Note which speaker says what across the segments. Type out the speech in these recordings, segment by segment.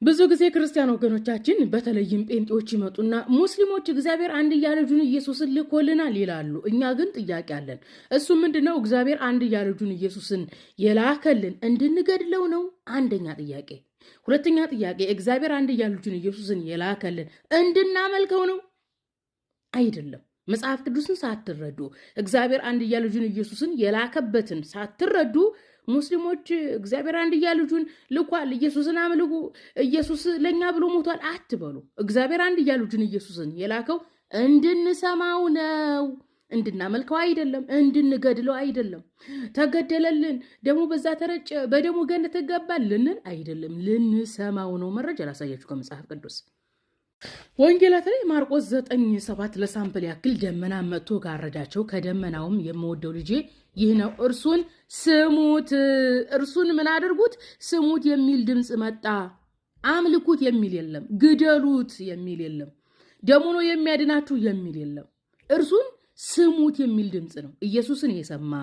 Speaker 1: ብዙ ጊዜ ክርስቲያን ወገኖቻችን በተለይም ጴንጤዎች ይመጡና ሙስሊሞች እግዚአብሔር አንድያ ልጁን ኢየሱስን ልኮልናል ይላሉ። እኛ ግን ጥያቄ አለን። እሱ ምንድነው? እግዚአብሔር አንድያ ልጁን ኢየሱስን የላከልን እንድንገድለው ነው? አንደኛ ጥያቄ። ሁለተኛ ጥያቄ፣ እግዚአብሔር አንድያ ልጁን ኢየሱስን የላከልን እንድናመልከው ነው? አይደለም። መጽሐፍ ቅዱስን ሳትረዱ እግዚአብሔር አንድያ ልጁን ኢየሱስን የላከበትን ሳትረዱ ሙስሊሞች እግዚአብሔር አንድያ ልጁን ልኳል፣ ኢየሱስን አምልኩ፣ ኢየሱስ ለኛ ብሎ ሞቷል አትበሉ። እግዚአብሔር አንድያ ልጁን ኢየሱስን የላከው እንድንሰማው ነው፣ እንድናመልከው አይደለም፣ እንድንገድለው አይደለም። ተገደለልን፣ ደሙ በዛ ተረጨ፣ በደሙ ገነት ተገባል ልንል አይደለም፣ ልንሰማው ነው። መረጃ ላሳያችሁ ከመጽሐፍ ቅዱስ ወንጌላት ላይ ማርቆስ 9:7 ለሳምፕል ያክል ደመና መጥቶ ጋረዳቸው፣ ከደመናውም የምወደው ልጄ ይህ ነው፣ እርሱን ስሙት። እርሱን ምን አድርጉት? ስሙት የሚል ድምፅ መጣ። አምልኩት የሚል የለም፣ ግደሉት የሚል የለም፣ ደሙ ነው የሚያድናችሁ የሚል የለም። እርሱን ስሙት የሚል ድምፅ ነው። ኢየሱስን የሰማ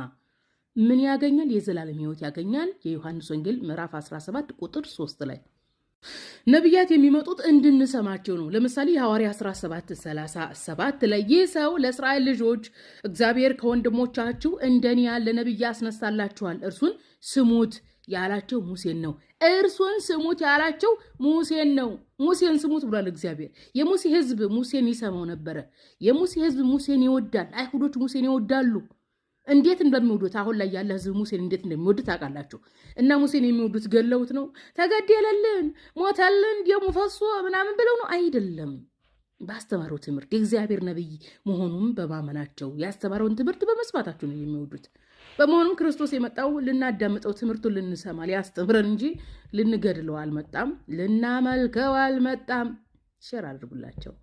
Speaker 1: ምን ያገኛል? የዘላለም ሕይወት ያገኛል። የዮሐንስ ወንጌል ምዕራፍ 17 ቁጥር 3 ላይ ነቢያት የሚመጡት እንድንሰማቸው ነው። ለምሳሌ የሐዋርያ 17:37 ላይ ይህ ሰው ለእስራኤል ልጆች እግዚአብሔር ከወንድሞቻችሁ እንደኔ ያለ ነቢይ ያስነሳላችኋል፣ እርሱን ስሙት ያላቸው ሙሴን ነው። እርሱን ስሙት ያላቸው ሙሴን ነው። ሙሴን ስሙት ብሏል እግዚአብሔር። የሙሴ ሕዝብ ሙሴን ይሰማው ነበረ። የሙሴ ሕዝብ ሙሴን ይወዳል። አይሁዶች ሙሴን ይወዳሉ። እንዴት እንደሚወዱት አሁን ላይ ያለ ህዝብ ሙሴን እንዴት እንደሚወዱት ታውቃላችሁ። እና ሙሴን የሚወዱት ገለውት ነው፣ ተገደለልን፣ ሞተልን፣ ደሙ ፈሶ ምናምን ብለው ነው አይደለም። ባስተማረው ትምህርት የእግዚአብሔር ነብይ መሆኑን በማመናቸው ያስተማረውን ትምህርት በመስማታቸው ነው የሚወዱት። በመሆኑም ክርስቶስ የመጣው ልናዳምጠው፣ ትምህርቱን ልንሰማ፣ ሊያስተምረን እንጂ ልንገድለው አልመጣም፣ ልናመልከው አልመጣም። ሼር አድርጉላቸው።